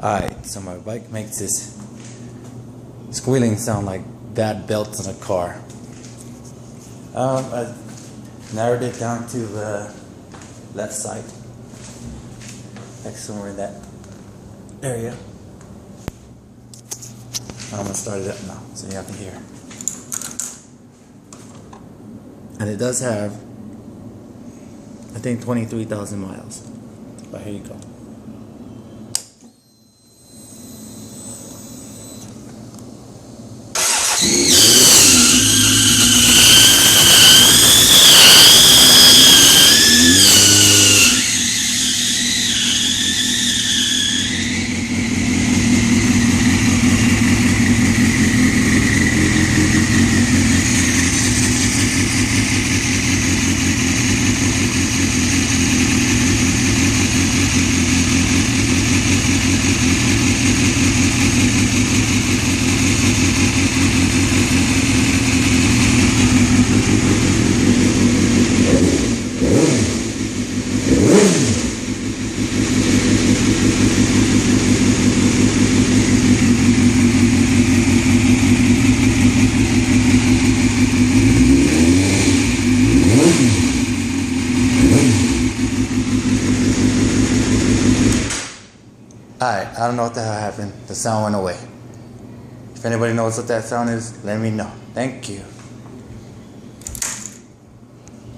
Alright, so my bike makes this squealing sound like bad belts in a car. I narrowed it down to the left side, like somewhere in that area. I'm gonna start it up now so you can hear. And it does have, I think, 23,000 miles. But here you go. Alright, I don't know what the hell happened. The sound went away. If anybody knows what that sound is, let me know. Thank you.